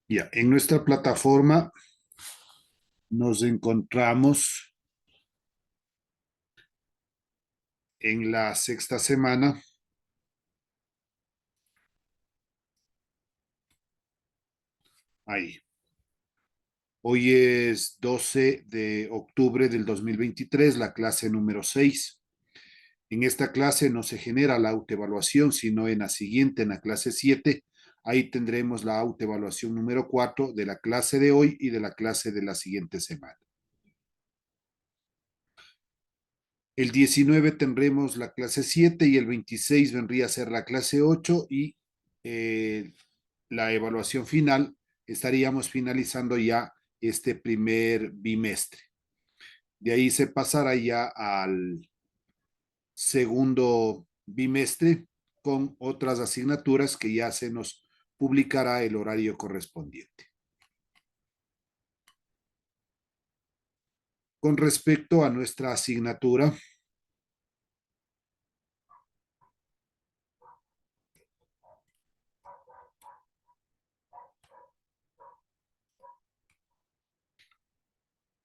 Ya, en nuestra plataforma nos encontramos en la sexta semana. Ahí. Hoy es 12 de octubre del 2023, la clase número 6. En esta clase no se genera la autoevaluación, sino en la siguiente, en la clase 7. Ahí tendremos la autoevaluación número 4 de la clase de hoy y de la clase de la siguiente semana. El 19 tendremos la clase 7 y el 26 vendría a ser la clase 8 y la evaluación final. Estaríamos finalizando ya este primer bimestre. De ahí se pasará ya al segundo bimestre con otras asignaturas que ya se nos publicará el horario correspondiente. Con respecto a nuestra asignatura,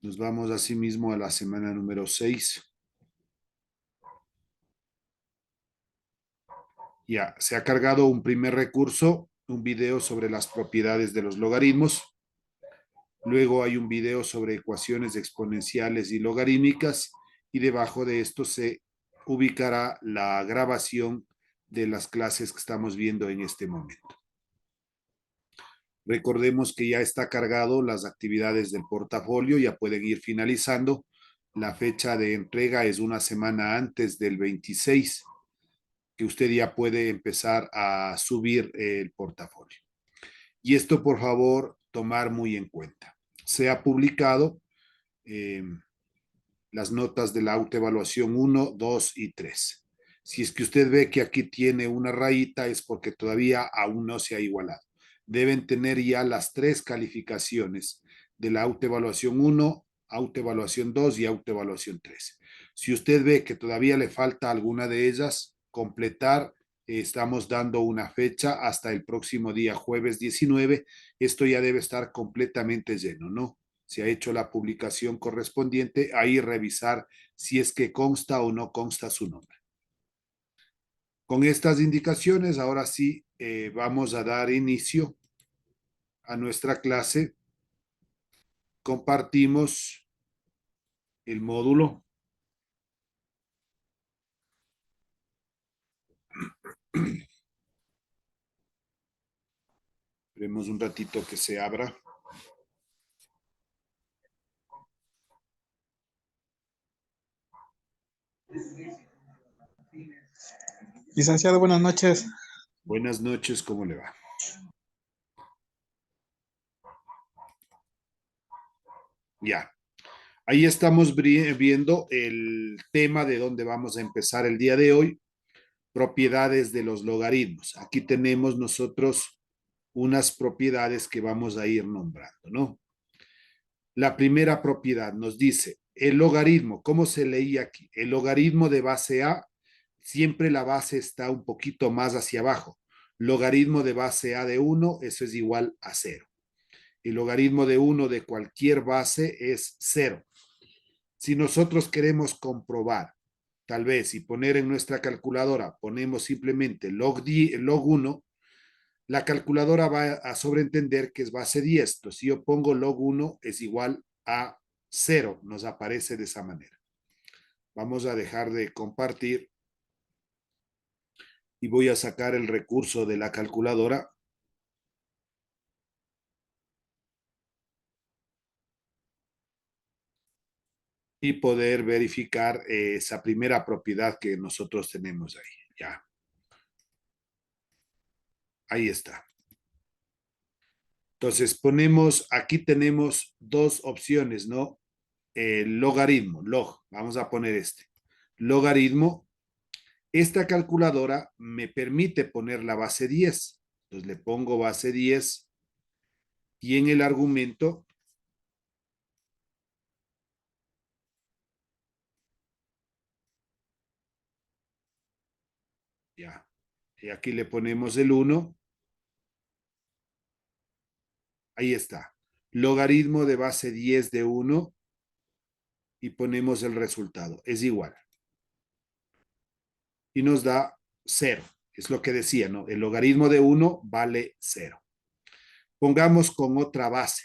nos vamos asimismo a la semana número 6. Ya, se ha cargado un primer recurso, un video sobre las propiedades de los logaritmos. Luego hay un video sobre ecuaciones exponenciales y logarítmicas y debajo de esto se ubicará la grabación de las clases que estamos viendo en este momento. Recordemos que ya está cargado las actividades del portafolio, ya pueden ir finalizando. La fecha de entrega es una semana antes del 26, que usted ya puede empezar a subir el portafolio. Y esto, por favor, tomar muy en cuenta. Se ha publicado eh, las notas de la autoevaluación 1, 2 y 3. Si es que usted ve que aquí tiene una rayita, es porque todavía aún no se ha igualado. Deben tener ya las 3 calificaciones de la autoevaluación 1, autoevaluación 2 y autoevaluación 3. Si usted ve que todavía le falta alguna de ellas, completar, estamos dando una fecha hasta el próximo día, jueves 19. Esto ya debe estar completamente lleno, ¿no? Se ha hecho la publicación correspondiente, ahí revisar si es que consta o no consta su nombre. Con estas indicaciones, ahora sí vamos a dar inicio a nuestra clase. Compartimos el módulo. Esperemos un ratito que se abra. Licenciado, buenas noches. Buenas noches, ¿cómo le va? Ya. Ahí estamos viendo el tema de donde vamos a empezar el día de hoy, propiedades de los logaritmos. Aquí tenemos nosotros unas propiedades que vamos a ir nombrando, ¿no? La primera propiedad nos dice el logaritmo. ¿Cómo se leía aquí? El logaritmo de base A, siempre la base está un poquito más hacia abajo. Logaritmo de base A de 1, eso es igual a 0. El logaritmo de 1 de cualquier base es 0. Si nosotros queremos comprobar, tal vez, y poner en nuestra calculadora, ponemos simplemente log 1, la calculadora va a sobreentender que es base 10. Entonces, si yo pongo log 1 es igual a 0, nos aparece de esa manera. Vamos a dejar de compartir y voy a sacar el recurso de la calculadora y poder verificar esa primera propiedad que nosotros tenemos ahí. Ya. Ahí está. Entonces ponemos, aquí tenemos dos opciones, ¿no? Logaritmo, log, vamos a poner este. Logaritmo, esta calculadora me permite poner la base 10. Entonces le pongo base 10 y en el argumento ya. Y aquí le ponemos el 1. Ahí está. Logaritmo de base 10 de 1 y ponemos el resultado. Es igual. Y nos da 0. Es lo que decía, ¿no? El logaritmo de 1 vale 0. Pongamos con otra base.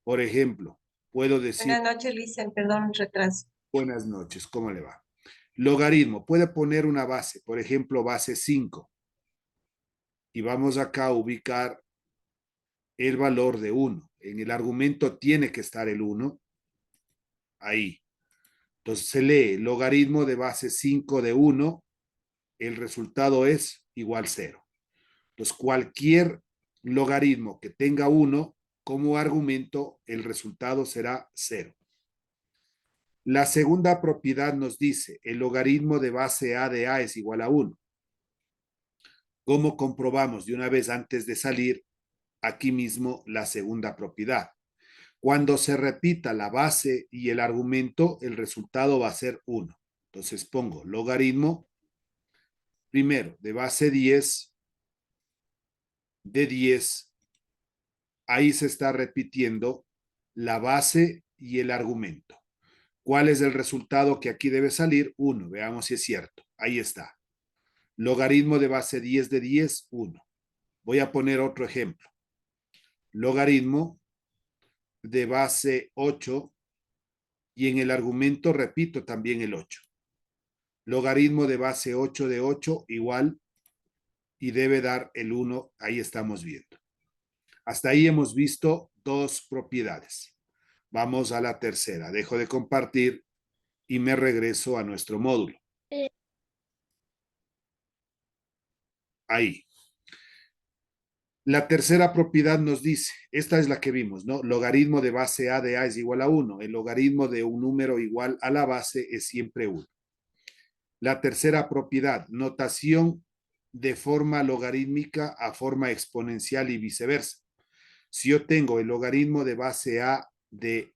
Por ejemplo, puedo decir, Buenas noches, Lisa, perdón, retraso. buenas noches, ¿cómo le va? Logaritmo, puede poner una base, por ejemplo, base 5. Y vamos acá a ubicar el valor de 1. En el argumento tiene que estar el 1. Ahí. Entonces se lee logaritmo de base 5 de 1. El resultado es igual 0. Entonces cualquier logaritmo que tenga 1 como argumento, el resultado será 0. La segunda propiedad nos dice, el logaritmo de base a de a es igual a 1. ¿Cómo comprobamos de una vez antes de salir aquí mismo la segunda propiedad? Cuando se repita la base y el argumento, el resultado va a ser 1. Entonces pongo logaritmo, primero, de base 10 de 10. Ahí se está repitiendo la base y el argumento. ¿Cuál es el resultado que aquí debe salir? 1. Veamos si es cierto. Ahí está. Logaritmo de base 10 de 10, 1. Voy a poner otro ejemplo. Logaritmo de base 8 y en el argumento repito también el 8. Logaritmo de base 8 de 8 igual y debe dar el 1. Ahí estamos viendo. Hasta ahí hemos visto dos propiedades. Vamos a la tercera. Dejo de compartir y me regreso a nuestro módulo. Ahí. La tercera propiedad nos dice, esta es la que vimos, ¿no? Logaritmo de base a de a es igual a 1. El logaritmo de un número igual a la base es siempre 1. La tercera propiedad, notación de forma logarítmica a forma exponencial y viceversa. Si yo tengo el logaritmo de base a de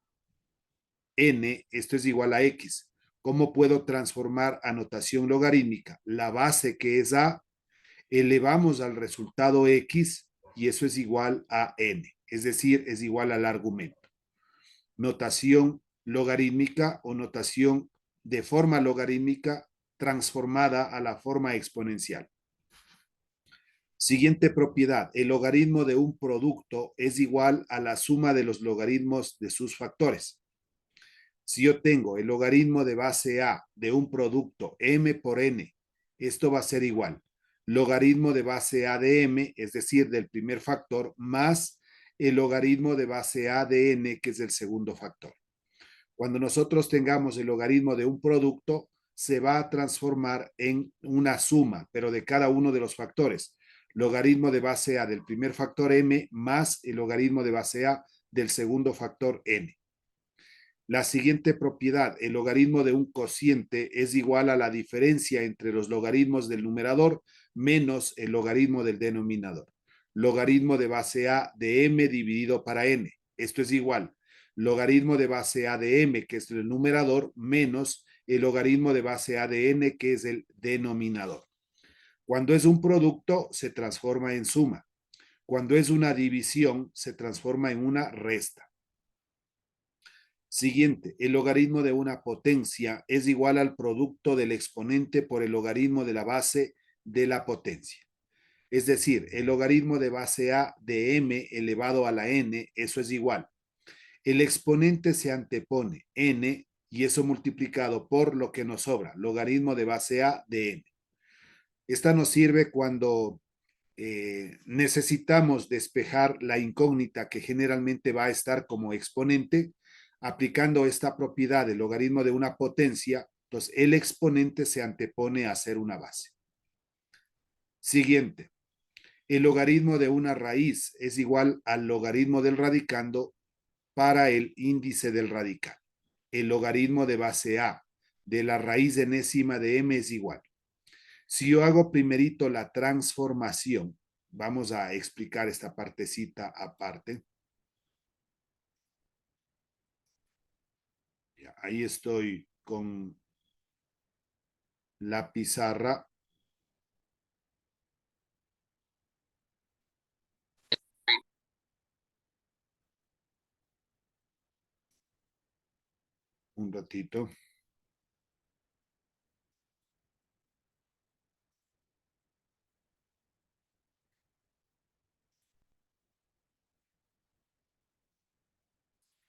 n, esto es igual a x. ¿Cómo puedo transformar a notación logarítmica? La base que es a, elevamos al resultado x y eso es igual a n, es decir, es igual al argumento. Notación logarítmica o notación de forma logarítmica transformada a la forma exponencial. Siguiente propiedad, el logaritmo de un producto es igual a la suma de los logaritmos de sus factores. Si yo tengo el logaritmo de base a de un producto m por n, esto va a ser igual. Logaritmo de base a de m, es decir, del primer factor, más el logaritmo de base a de n, que es el segundo factor. Cuando nosotros tengamos el logaritmo de un producto, se va a transformar en una suma, pero de cada uno de los factores. Logaritmo de base a del primer factor m más el logaritmo de base a del segundo factor n. La siguiente propiedad, el logaritmo de un cociente es igual a la diferencia entre los logaritmos del numerador menos el logaritmo del denominador. Logaritmo de base a de m dividido para n. Esto es igual. Logaritmo de base a de m, que es el numerador, menos el logaritmo de base a de n, que es el denominador. Cuando es un producto, se transforma en suma. Cuando es una división, se transforma en una resta. Siguiente, el logaritmo de una potencia es igual al producto del exponente por el logaritmo de la base de la potencia. Es decir, el logaritmo de base a de m elevado a la n, eso es igual. El exponente se antepone n y eso multiplicado por lo que nos sobra, logaritmo de base a de n. Esta nos sirve cuando necesitamos despejar la incógnita que generalmente va a estar como exponente. Aplicando esta propiedad del logaritmo de una potencia, entonces el exponente se antepone a ser una base. Siguiente, el logaritmo de una raíz es igual al logaritmo del radicando para el índice del radical. El logaritmo de base a de la raíz enésima de m es igual. Si yo hago primerito la transformación, vamos a explicar esta partecita aparte. Ya, ahí estoy con la pizarra. Un ratito.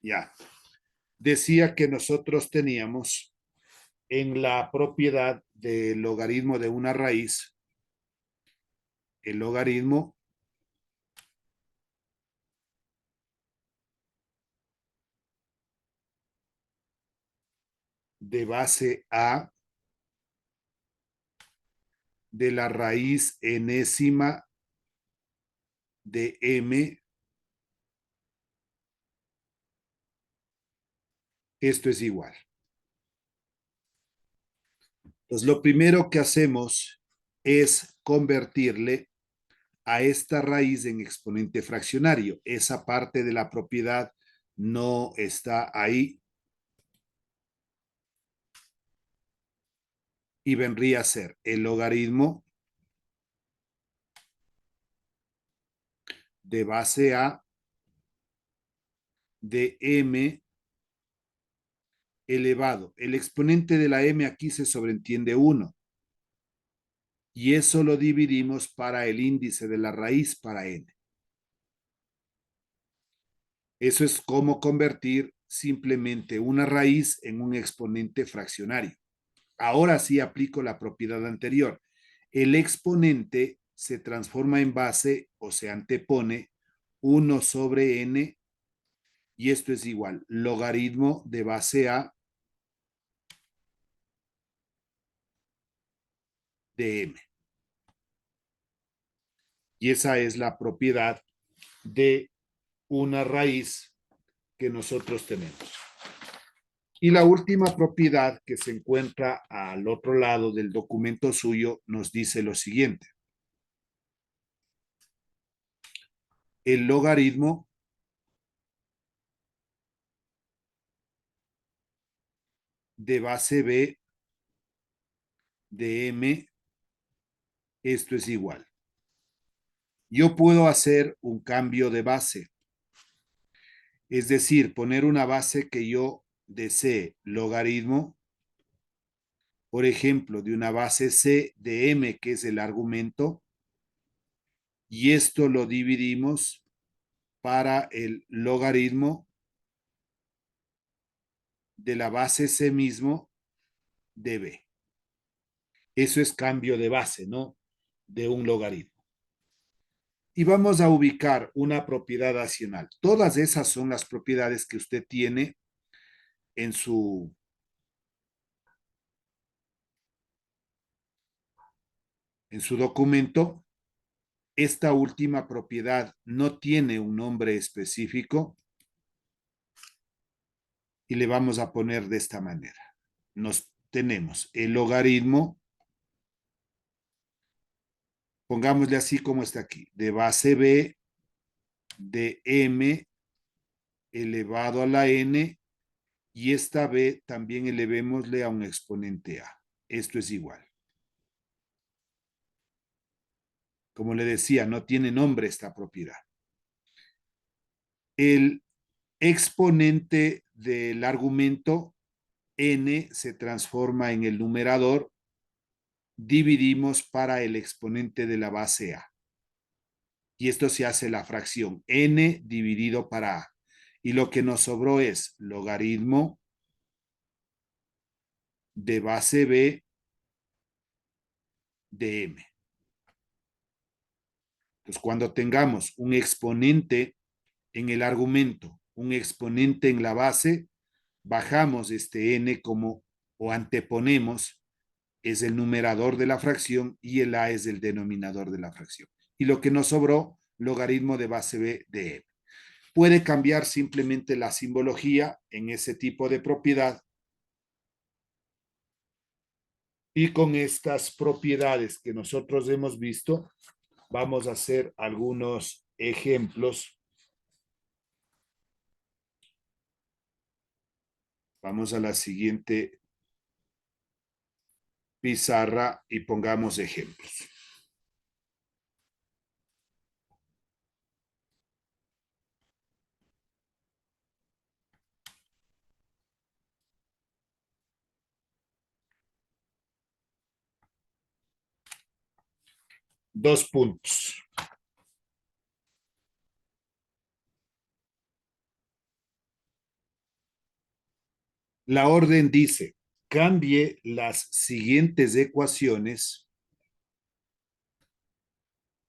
Ya. Decía que nosotros teníamos en la propiedad del logaritmo de una raíz, el logaritmo de base A de la raíz enésima de m. Esto es igual. Entonces, lo primero que hacemos es convertirle a esta raíz en exponente fraccionario. Esa parte de la propiedad no está ahí y vendría a ser el logaritmo de base A de m elevado. El exponente de la m aquí se sobreentiende 1 y eso lo dividimos para el índice de la raíz para n. Eso es como convertir simplemente una raíz en un exponente fraccionario. Ahora sí aplico la propiedad anterior. El exponente se transforma en base o se antepone 1 sobre n y esto es igual logaritmo de base A de m. Y esa es la propiedad de una raíz que nosotros tenemos. Y la última propiedad que se encuentra al otro lado del documento suyo nos dice lo siguiente. El logaritmo de base B de m, esto es igual. Yo puedo hacer un cambio de base, es decir, poner una base que yo desee, logaritmo, por ejemplo, de una base C de m, que es el argumento, y esto lo dividimos para el logaritmo de la base C mismo de B. Eso es cambio de base, ¿no? De un logaritmo. Y vamos a ubicar una propiedad racional. Todas esas son las propiedades que usted tiene en su documento. Esta última propiedad no tiene un nombre específico y le vamos a poner de esta manera. Tenemos el logaritmo, pongámosle así como está aquí, de base B de m elevado a la n y esta b también elevémosle a un exponente a. Esto es igual. Como le decía, no tiene nombre esta propiedad. El exponente del argumento n se transforma en el numerador, dividimos para el exponente de la base a. Y esto se hace la fracción n dividido para a. Y lo que nos sobró es logaritmo de base b de m. Entonces, cuando tengamos un exponente en el argumento, un exponente en la base, bajamos este n como o anteponemos, es el numerador de la fracción y el a es el denominador de la fracción. Y lo que nos sobró, logaritmo de base b de m. Puede cambiar simplemente la simbología en ese tipo de propiedad. Y con estas propiedades que nosotros hemos visto, vamos a hacer algunos ejemplos. Vamos a la siguiente pizarra y pongamos ejemplos. 2 puntos. La orden dice, cambie las siguientes ecuaciones,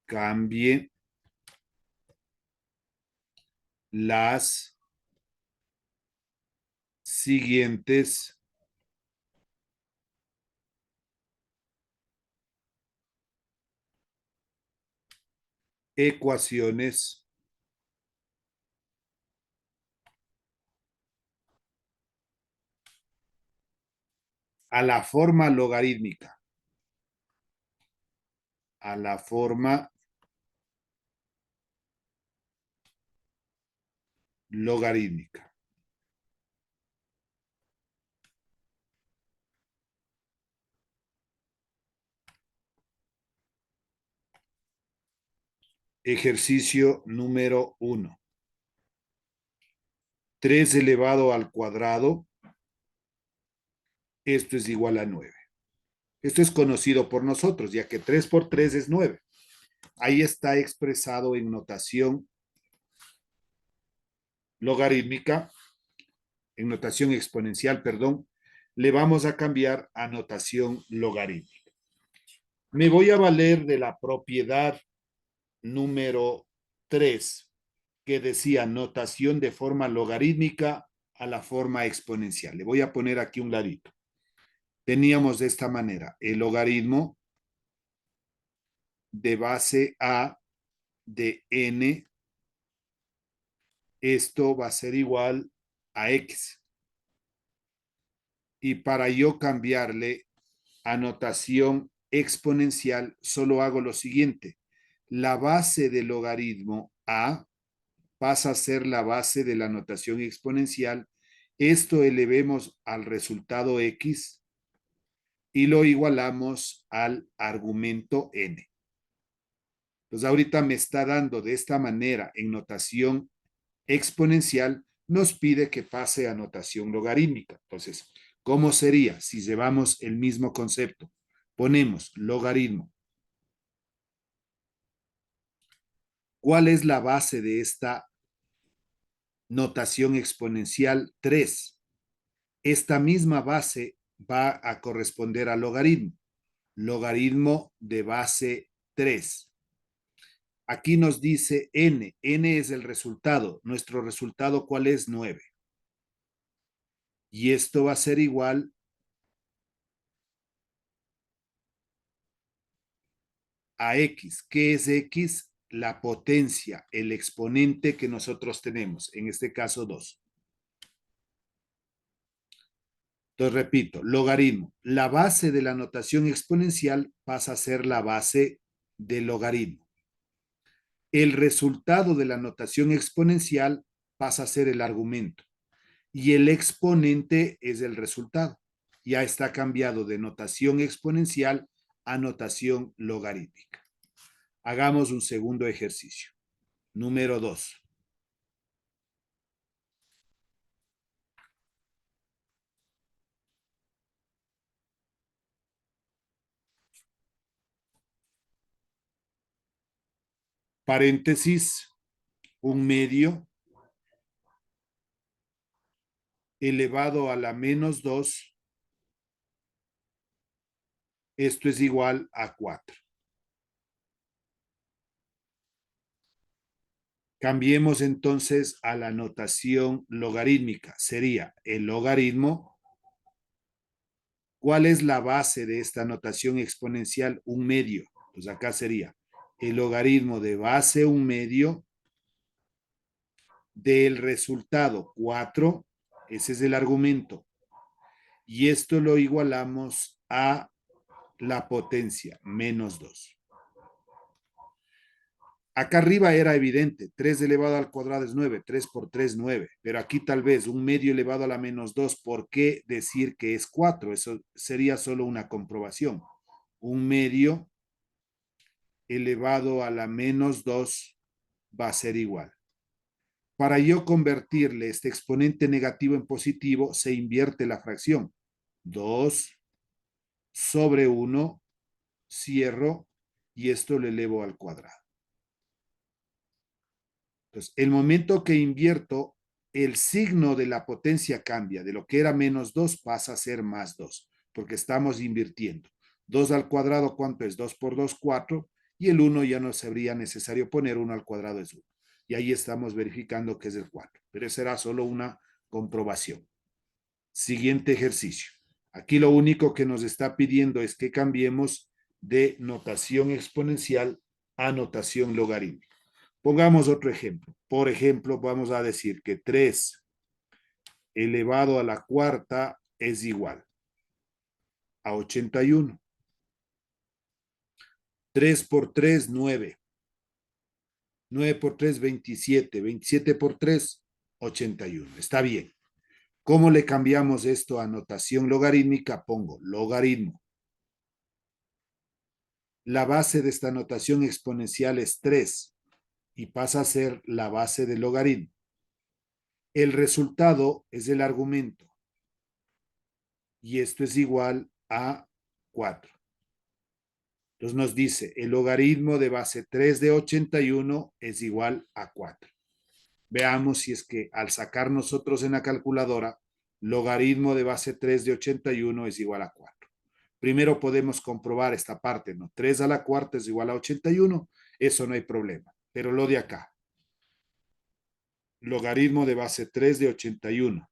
cambie las siguientes ecuaciones a la forma logarítmica, a la forma logarítmica. Ejercicio número 1. 3 elevado al cuadrado, esto es igual a 9. Esto es conocido por nosotros, ya que 3 por 3 es 9. Ahí está expresado en notación logarítmica, en notación exponencial, perdón. Le vamos a cambiar a notación logarítmica. Me voy a valer de la propiedad número 3, que decía notación de forma logarítmica a la forma exponencial. Le voy a poner aquí un ladito. Teníamos de esta manera el logaritmo de base A de n, esto va a ser igual a x. Y para yo cambiarle a notación exponencial, solo hago lo siguiente. La base del logaritmo A pasa a ser la base de la notación exponencial. Esto elevemos al resultado x y lo igualamos al argumento n. Entonces ahorita me está dando de esta manera en notación exponencial, nos pide que pase a notación logarítmica. Entonces, ¿cómo sería si llevamos el mismo concepto? Ponemos logaritmo. ¿Cuál es la base de esta notación exponencial? 3. Esta misma base va a corresponder al logaritmo. Logaritmo de base 3. Aquí nos dice n. N es el resultado. Nuestro resultado, ¿cuál es? 9. Y esto va a ser igual a x. ¿Qué es x? La potencia, el exponente que nosotros tenemos, en este caso 2. Entonces, repito, logaritmo. La base de la notación exponencial pasa a ser la base del logaritmo. El resultado de la notación exponencial pasa a ser el argumento. Y el exponente es el resultado. Ya está cambiado de notación exponencial a notación logarítmica. Hagamos un segundo ejercicio. Número 2. Paréntesis, un medio elevado a la menos 2, esto es igual a 4. Cambiemos entonces a la notación logarítmica. Sería el logaritmo. ¿Cuál es la base de esta notación exponencial? Un medio. Pues acá sería el logaritmo de base un medio del resultado 4. Ese es el argumento. Y esto lo igualamos a la potencia, menos 2. Acá arriba era evidente, 3 elevado al cuadrado es 9, 3 por 3, 9. Pero aquí tal vez un medio elevado a la menos 2, ¿por qué decir que es 4? Eso sería solo una comprobación. Un medio elevado a la menos 2 va a ser igual. Para yo convertirle este exponente negativo en positivo, se invierte la fracción. 2 sobre 1, cierro, y esto lo elevo al cuadrado. Entonces, el momento que invierto, el signo de la potencia cambia. De lo que era -2 pasa a ser +2, porque estamos invirtiendo. 2 al cuadrado, ¿cuánto es? 2 por 2, 4. Y el 1 ya no sería necesario poner, 1 al cuadrado es 1. Y ahí estamos verificando que es el 4. Pero esa era solo una comprobación. Siguiente ejercicio. Aquí lo único que nos está pidiendo es que cambiemos de notación exponencial a notación logarítmica. Pongamos otro ejemplo. Por ejemplo, vamos a decir que 3 elevado a la cuarta es igual a 81. 3 por 3, 9. 9 por 3, 27. 27 por 3, 81. Está bien. ¿Cómo le cambiamos esto a notación logarítmica? Pongo logaritmo. La base de esta notación exponencial es 3 y pasa a ser la base del logaritmo. El resultado es el argumento y esto es igual a 4. Entonces nos dice, el logaritmo de base 3 de 81 es igual a 4. Veamos si es que al sacar nosotros en la calculadora, logaritmo de base 3 de 81 es igual a 4. Primero podemos comprobar esta parte, ¿no? 3 a la cuarta es igual a 81, eso no hay problema. Pero lo de acá, logaritmo de base 3 de 81.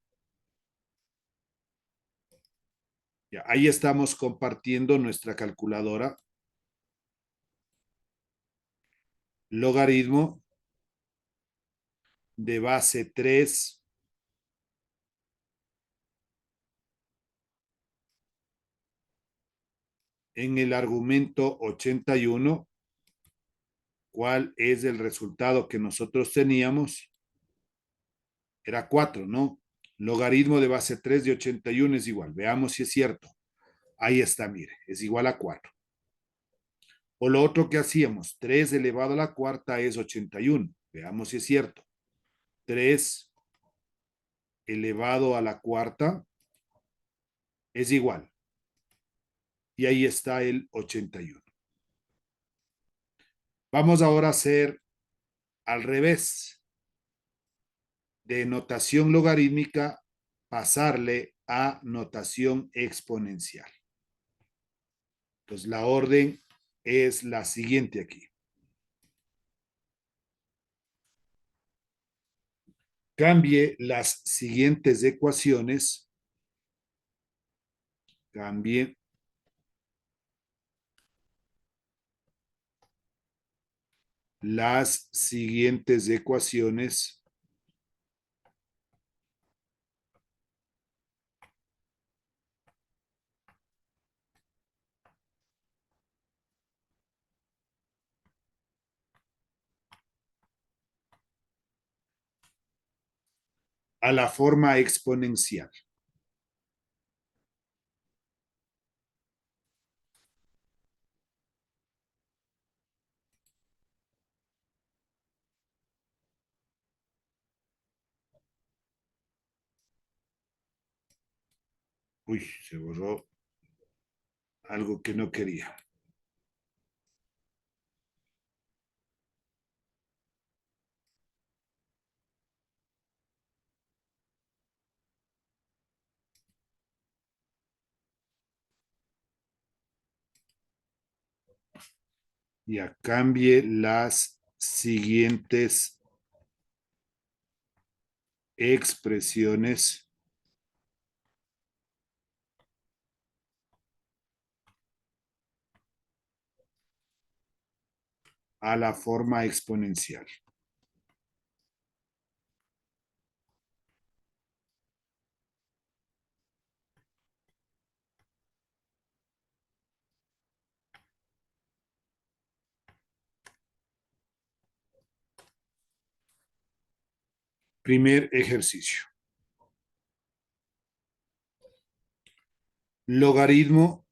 Ya, ahí estamos compartiendo nuestra calculadora. Logaritmo de base 3 en el argumento 81. ¿Cuál es el resultado que nosotros teníamos? Era 4, ¿no? Logaritmo de base 3 de 81 es igual. Veamos si es cierto. Ahí está, mire, es igual a 4. O lo otro que hacíamos, 3 elevado a la cuarta es 81. Veamos si es cierto. 3 elevado a la cuarta es igual. Y ahí está el 81. Vamos ahora a hacer al revés. De notación logarítmica, pasarle a notación exponencial. Entonces, la orden es la siguiente aquí. Cambie las siguientes ecuaciones. Cambie las siguientes ecuaciones a la forma exponencial. Uy, se borró algo que no quería. Ya cambie las siguientes expresiones a la forma exponencial. Primer ejercicio. Logaritmo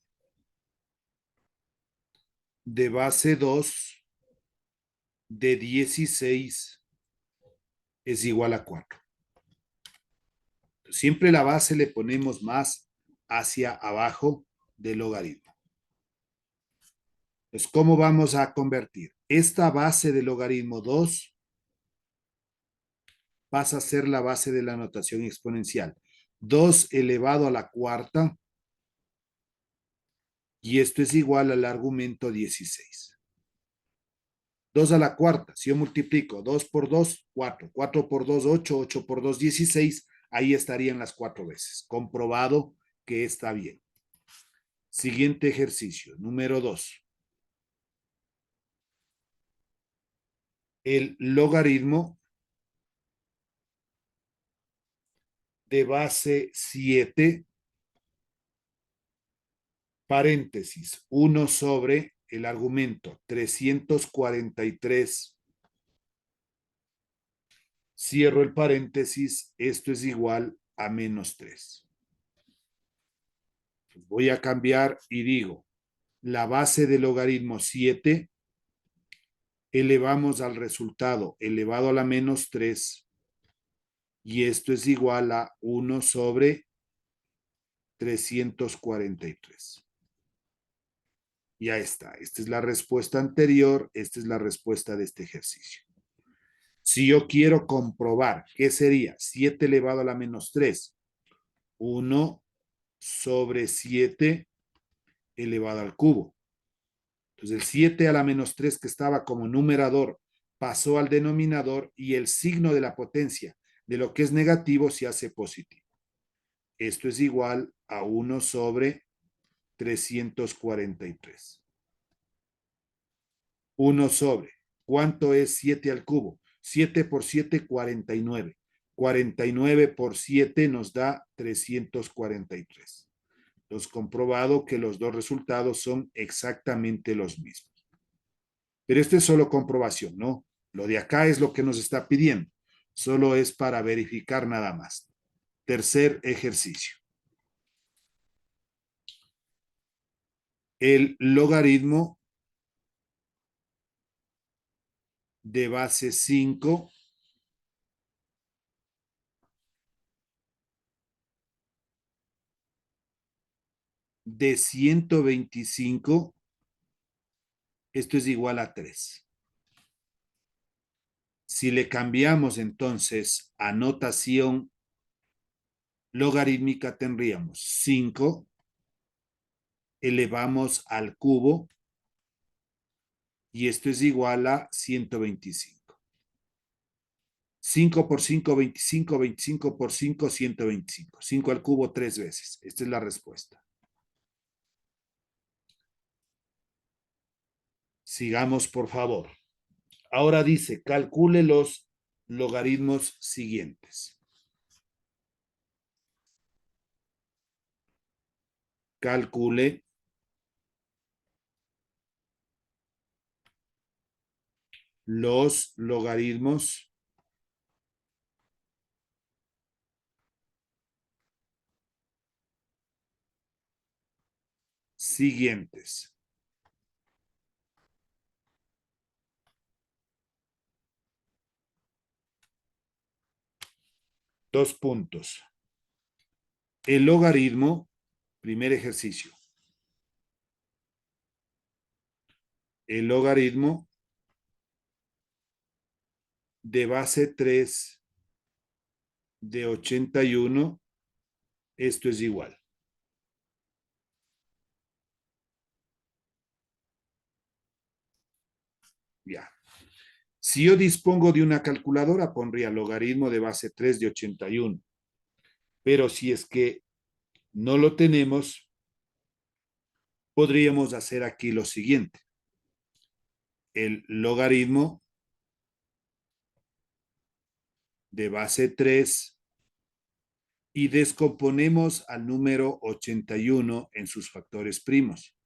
de base 2 de 16 es igual a 4. Siempre la base le ponemos más hacia abajo del logaritmo. Entonces, ¿cómo vamos a convertir? Esta base del logaritmo 2 pasa a ser la base de la notación exponencial. 2 elevado a la cuarta, y esto es igual al argumento 16. 2 a la cuarta, si yo multiplico 2 por 2, 4, 4 por 2, 8, 8 por 2, 16, ahí estarían las 4 veces. Comprobado que está bien. Siguiente ejercicio, número 2. El logaritmo de base 7, paréntesis, 1 sobre el argumento 343, cierro el paréntesis, esto es igual a menos 3. Voy a cambiar y digo, la base del logaritmo 7 elevamos al resultado elevado a la menos 3, y esto es igual a 1 sobre 343. Ya está. Esta es la respuesta anterior, esta es la respuesta de este ejercicio. Si yo quiero comprobar, ¿qué sería? 7 elevado a la menos 3. 1 sobre 7 elevado al cubo. Entonces el 7 a la menos 3 que estaba como numerador pasó al denominador y el signo de la potencia de lo que es negativo se hace positivo. Esto es igual a 1 sobre 343. 1 sobre, ¿cuánto es 7 al cubo? 7 por 7, 49. 49 por 7 nos da 343. Entonces, comprobado que los dos resultados son exactamente los mismos. Pero esto es solo comprobación, ¿no? Lo de acá es lo que nos está pidiendo. Solo es para verificar nada más. Tercer ejercicio. El logaritmo de base 5 de 125, esto es igual a 3. Si le cambiamos entonces a notación logarítmica, tendríamos 5 elevamos al cubo, y esto es igual a 125. 5 por 5, 25, 25 por 5, 125. 5 al cubo 3 veces. Esta es la respuesta. Sigamos, por favor. Ahora dice, calcule los logaritmos siguientes. Calcule los logaritmos siguientes. Dos puntos. El logaritmo, primer ejercicio. El logaritmo de base 3 de 81, esto es igual. Ya. Si yo dispongo de una calculadora, pondría logaritmo de base 3 de 81. Pero si es que no lo tenemos, podríamos hacer aquí lo siguiente. El logaritmo de base 3 y descomponemos al número 81 en sus factores primos.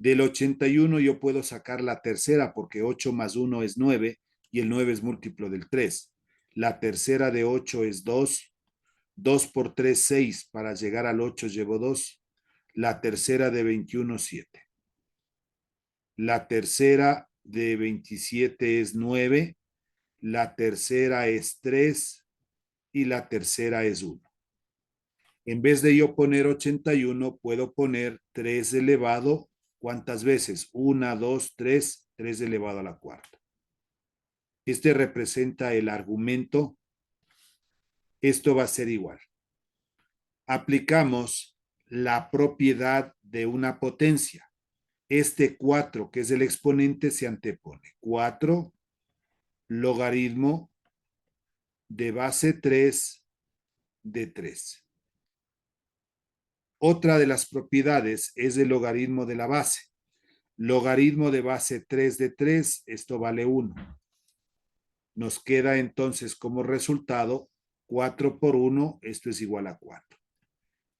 Del 81 yo puedo sacar la tercera porque 8 más 1 es 9 y el 9 es múltiplo del 3. La tercera de 8 es 2. 2 por 3, 6. Para llegar al 8 llevo 2. La tercera de 21, 7. La tercera de 27 es 9. La tercera es 3. Y la tercera es 1. En vez de yo poner 81, puedo poner 3 elevado ¿Cuántas veces? 1, 2, 3, 3 elevado a la cuarta. Este representa el argumento. Esto va a ser igual. Aplicamos la propiedad de una potencia. Este 4, que es el exponente, se antepone. 4 logaritmo de base 3 de 3. Otra de las propiedades es el logaritmo de la base. Logaritmo de base 3 de 3, esto vale 1. Nos queda entonces como resultado 4 por 1, esto es igual a 4.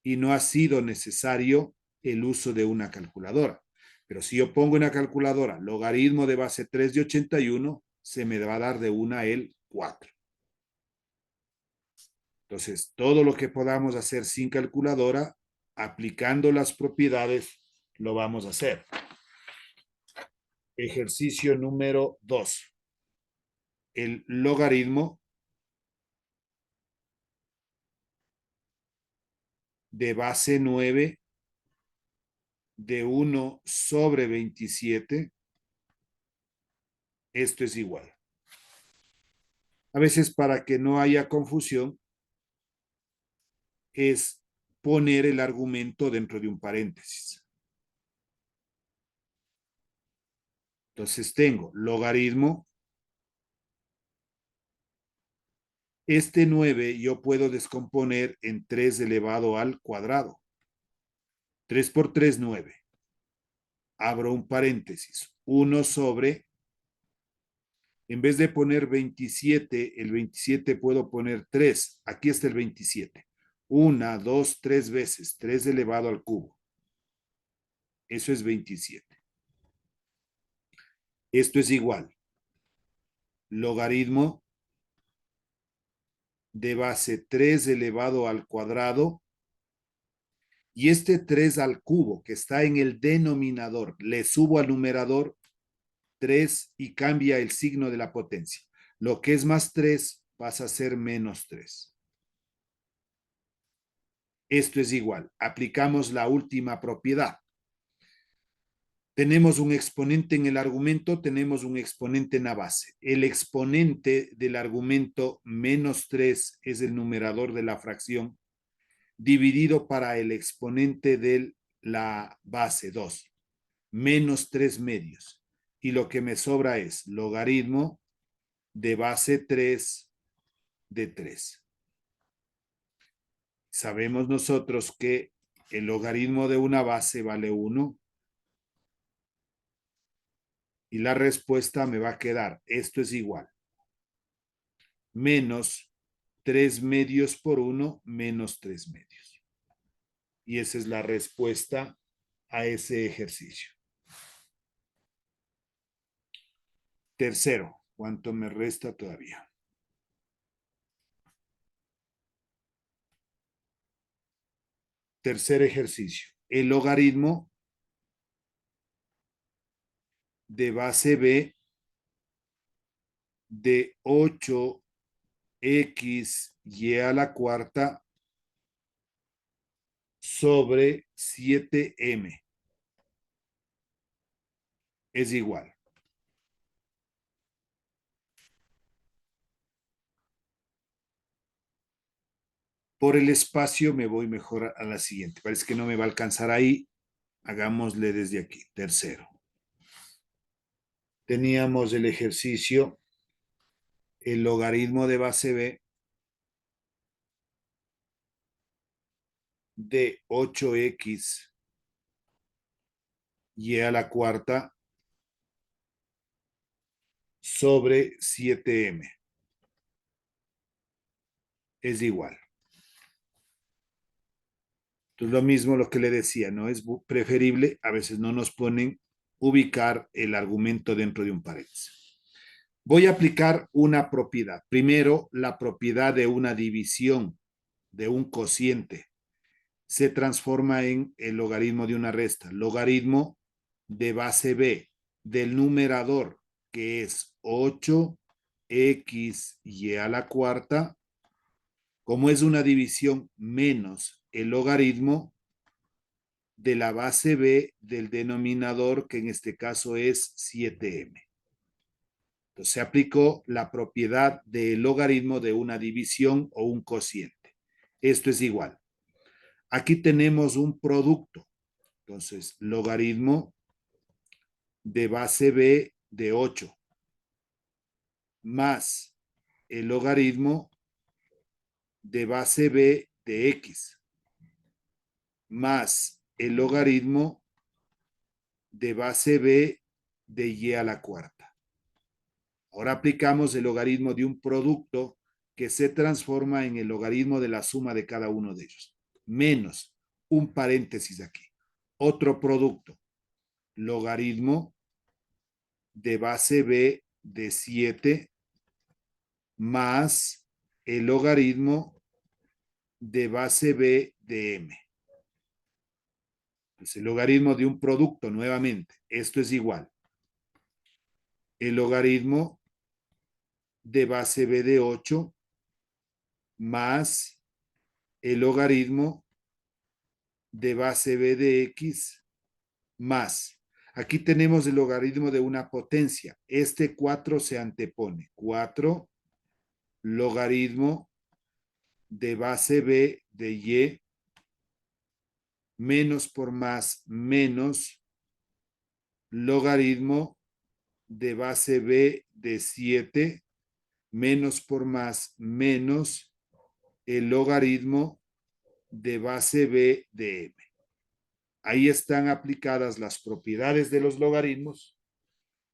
Y no ha sido necesario el uso de una calculadora. Pero si yo pongo una calculadora, logaritmo de base 3 de 81, se me va a dar de 1 a el 4. Entonces, todo lo que podamos hacer sin calculadora, aplicando las propiedades, lo vamos a hacer. Ejercicio número 2. El logaritmo de base 9 de 1 sobre 27, esto es igual. A veces, para que no haya confusión, es poner el argumento dentro de un paréntesis. Entonces tengo logaritmo. Este 9 yo puedo descomponer en 3 elevado al cuadrado. 3 por 3, 9. Abro un paréntesis. 1 sobre, en vez de poner 27, el 27 puedo poner 3. Aquí está el 27. 1, 2, 3 veces. 3 elevado al cubo. Eso es 27. Esto es igual. Logaritmo de base 3 elevado al cuadrado. Y este 3 al cubo, que está en el denominador, le subo al numerador 3 y cambia el signo de la potencia. Lo que es más 3 pasa a ser menos 3. Esto es igual. Aplicamos la última propiedad. Tenemos un exponente en el argumento, tenemos un exponente en la base. El exponente del argumento menos 3 es el numerador de la fracción, dividido para el exponente de la base 2, menos 3 medios. Y lo que me sobra es logaritmo de base 3 de 3. Sabemos nosotros que el logaritmo de una base vale 1. Y la respuesta me va a quedar, esto es igual. Menos 3 medios por 1, menos 3 medios. Y esa es la respuesta a ese ejercicio. Tercero, ¿cuánto me resta todavía? Tercer ejercicio. El logaritmo de base b de 8x y a la cuarta sobre 7m es igual. Por el espacio me voy mejor a la siguiente. Parece que no me va a alcanzar ahí. Hagámosle desde aquí. Tercero. Teníamos el ejercicio, el logaritmo de base b de 8x y a la cuarta sobre 7m es igual. Entonces, lo mismo lo que le decía, ¿no? Es preferible, a veces no nos ponen ubicar el argumento dentro de un paréntesis. Voy a aplicar una propiedad. Primero, la propiedad de una división de un cociente se transforma en el logaritmo de una resta. Logaritmo de base b del numerador, que es 8x y a la cuarta, como es una división menos el logaritmo, de la base b del denominador, que en este caso es 7m. Entonces se aplicó la propiedad del logaritmo de una división o un cociente. Esto es igual. Aquí tenemos un producto. Entonces, logaritmo de base b de 8 más el logaritmo de base b de x más el logaritmo de base b de y a la cuarta. Ahora aplicamos el logaritmo de un producto que se transforma en el logaritmo de la suma de cada uno de ellos, menos un paréntesis aquí. Otro producto, logaritmo de base b de 7 más el logaritmo de base b de m. Pues el logaritmo de un producto, nuevamente, esto es igual. El logaritmo de base b de 8 más el logaritmo de base b de x más. Aquí tenemos el logaritmo de una potencia. Este 4 se antepone. 4 logaritmo de base b de y menos por más menos logaritmo de base b de 7 menos por más menos el logaritmo de base b de m. Ahí están aplicadas las propiedades de los logaritmos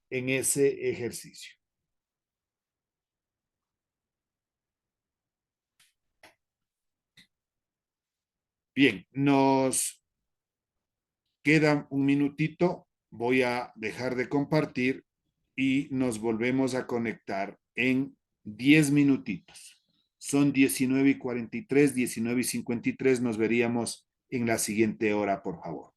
en ese ejercicio. Bien, nos queda un minutito. Voy a dejar de compartir y nos volvemos a conectar en 10 minutitos. Son 19:43, 19:53. Nos veríamos en la siguiente hora, por favor.